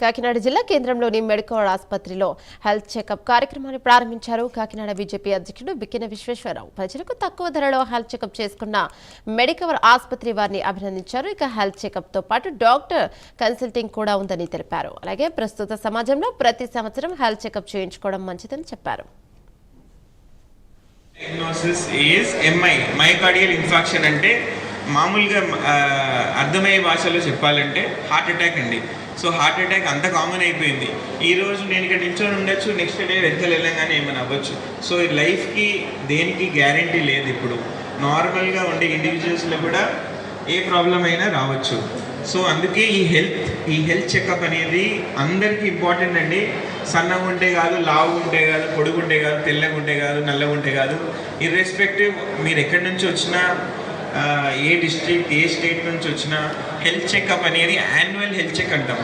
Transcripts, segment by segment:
కాకినాడ జిల్లా కేంద్రంలోని మెడికల్ ఆసుపత్రిలో హెల్త్ చెకప్ కార్యక్రమాన్ని ప్రారంభించారు. కాకినాడ బీజేపీ అధ్యక్షుడు బిక్కిన విశ్వేశ్వరరావు ప్రజలకు తక్కువ ధరలో హెల్త్ చెకప్ చేసుకున్న మెడికల్ ఆసుపత్రి వారిని అభినందించారు. ఇక హెల్త్ చెకప్ తో పాటు డాక్టర్ కన్సల్టింగ్ కూడా ఉందని తెలిపారు. అలాగే ప్రస్తుత సమాజంలో ప్రతి సంవత్సరం హెల్త్ చెకప్ చేయించుకోవడం మంచిదని చెప్పారు. డయాగ్నోసిస్ ఈజ్ ఎంఐ మైకార్డియల్ ఇన్ఫాక్షన్ అంటే మామూలుగా అర్థమయ్యే భాషలో చెప్పాలంటే హార్ట్ అటాక్ అండి. సో హార్ట్ అటాక్ అంత కామన్ అయిపోయింది. ఈరోజు నేను ఇక్కడ నిల్చొని ఉండొచ్చు, నెక్స్ట్ డే వెనకాల వెళ్ళంగానే ఏమైనా అవ్వచ్చు. సో లైఫ్కి దేనికి గ్యారంటీ లేదు. ఇప్పుడు నార్మల్గా ఉండే ఇండివిజువల్స్లో కూడా ఏ ప్రాబ్లం అయినా రావచ్చు. సో అందుకే ఈ హెల్త్ చెకప్ అనేది అందరికీ ఇంపార్టెంట్ అండి. సన్నగా ఉంటే కాదు, లావు ఉంటే కాదు, పొడుగుంటే కాదు, తెల్లగా ఉంటే కాదు, నల్లగా ఉంటే కాదు, ఇర్రెస్పెక్టివ్ మీరు ఎక్కడి నుంచి వచ్చినా, ఏ డిస్ట్రిక్ట్ ఏ స్టేట్ నుంచి వచ్చినా హెల్త్ చెకప్ అనేది యాన్యువల్ హెల్త్ చెక్ అంటాం.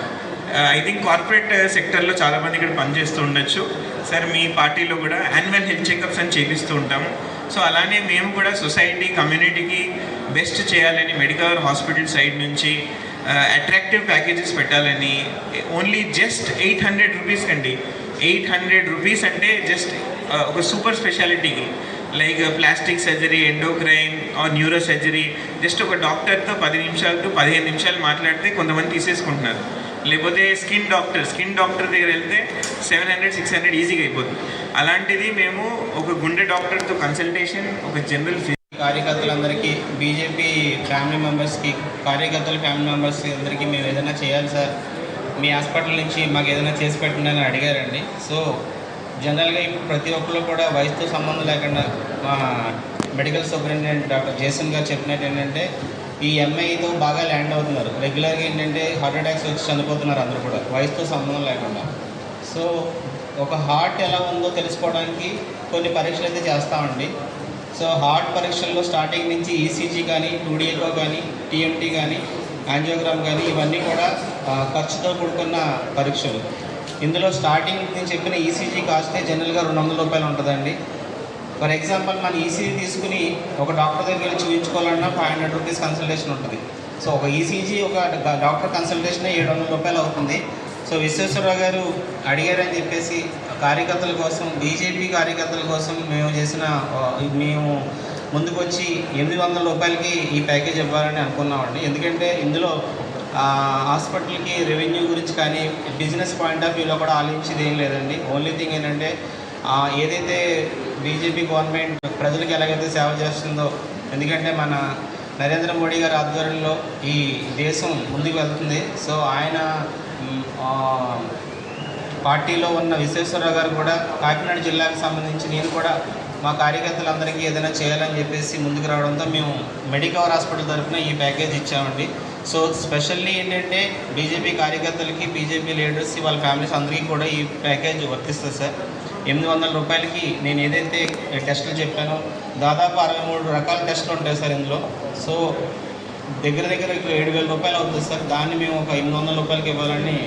ఐ థింక్ కార్పొరేట్ సెక్టర్లో చాలామంది ఇక్కడ పనిచేస్తూ ఉండొచ్చు. సార్ మీ పార్టీలో కూడా యాన్యువల్ హెల్త్ చెకప్స్ అని చేపిస్తూ ఉంటాము. సో అలానే మేము కూడా సొసైటీ కమ్యూనిటీకి బెస్ట్ చేయాలని మెడికల్ హాస్పిటల్ సైడ్ నుంచి అట్రాక్టివ్ ప్యాకేజెస్ పెట్టాలని ఓన్లీ జస్ట్ 800 రూపీస్ అండి. 800 రూపీస్ అంటే జస్ట్ ఒక సూపర్ స్పెషాలిటీకి like plastic surgery, endocrine or neuro surgery just ఒక డాక్టర్తో 10 నిమిషాలు టు 15 నిమిషాలు మాట్లాడితే కొంతమంది తీసేసుకుంటున్నారు. లేకపోతే స్కిన్ డాక్టర్ దగ్గర వెళ్తే 700-600 ఈజీగా అయిపోతుంది. అలాంటిది మేము ఒక గుండె డాక్టర్తో కన్సల్టేషన్, ఒక జనరల్ కార్యకర్తలందరికీ, బీజేపీ ఫ్యామిలీ మెంబర్స్కి, కార్యకర్తల ఫ్యామిలీ మెంబర్స్కి అందరికీ మేము ఏదైనా చేయాలి సార్, మీ హాస్పిటల్ నుంచి మాకు ఏదైనా చేసి పెట్టండి అని అడిగారండి. సో జనరల్గా ఇప్పుడు ప్రతి ఒక్కరు కూడా వయసుతో సంబంధం లేకుండా మా మెడికల్ సూపరింటెండెంట్ డాక్టర్ జేసన్ గారు చెప్పినట్టు ఏంటంటే ఈ ఎంఐతో బాగా ల్యాండ్ అవుతున్నారు. రెగ్యులర్గా ఏంటంటే హార్ట్ అటాక్స్ వచ్చి చనిపోతున్నారు అందరూ కూడా వయసుతో సంబంధం లేకుండా. సో ఒక హార్ట్ ఎలా ఉందో తెలుసుకోవడానికి కొన్ని పరీక్షలు అయితే చేస్తామండి. సో హార్ట్ పరీక్షల్లో స్టార్టింగ్ నుంచి ఈసీజీ కానీ, 2D ఎకో కానీ, టీఎంటీ కానీ, యాంజియోగ్రామ్ కానీ ఇవన్నీ కూడా ఖర్చుతో కూడుకున్న పరీక్షలు. ఇందులో స్టార్టింగ్ నేను చెప్పిన ఈసీజీ కాస్తే జనరల్గా 200 రూపాయలు ఉంటుందండి. ఫర్ ఎగ్జాంపుల్ మన ఈసీజీ తీసుకుని ఒక డాక్టర్ దగ్గర వెళ్ళి చూపించుకోవాలన్నా 500 రూపీస్ కన్సల్టేషన్ ఉంటుంది. సో ఒక ఈసీజీ ఒక డాక్టర్ కన్సల్టేషనే 700 రూపాయలు అవుతుంది. సో విశ్వేశ్వరరావు గారు అడిగారని చెప్పేసి కార్యకర్తల కోసం, బీజేపీ కార్యకర్తల కోసం మేము ముందుకు వచ్చి 800 రూపాయలకి ఈ ప్యాకేజ్ ఇవ్వాలని అనుకున్నామండి. ఎందుకంటే ఇందులో హాస్పిటల్కి రెవెన్యూ గురించి కానీ బిజినెస్ పాయింట్ ఆఫ్ వ్యూలో కూడా ఆలోచించేది ఏం లేదండి. ఓన్లీ థింగ్ ఏంటంటే ఏదైతే బీజేపీ గవర్నమెంట్ ప్రజలకు ఎలాగైతే సేవ చేస్తుందో, ఎందుకంటే మన నరేంద్ర మోడీ గారి ఆధ్వర్యంలో ఈ దేశం ముందుకు వెళ్తుంది. సో ఆయన పార్టీలో ఉన్న విశ్వేశ్వరరావు గారు కూడా కాకినాడ జిల్లాకు సంబంధించి నేను కూడా మా కార్యకర్తలందరికీ ఏదైనా చేయాలని చెప్పేసి ముందుకు రావడంతో మేము మెడికవర్ హాస్పిటల్ తరఫున ఈ ప్యాకేజ్ ఇచ్చామండి. సో స్పెషల్లీ ఏంటంటే బీజేపీ కార్యకర్తలకి, బీజేపీ లీడర్స్, వాళ్ళ ఫ్యామిలీస్ అందరికీ కూడా ఈ ప్యాకేజ్ వర్తిస్తుంది సార్. 800 రూపాయలకి నేను ఏదైతే టెస్టులు చెప్పానో దాదాపు 63 రకాల టెస్టులు ఉంటాయి సార్ ఇందులో. సో దగ్గర 7,000 రూపాయలు అవుతుంది సార్. దాన్ని మేము ఒక 800 రూపాయలకి ఇవ్వాలని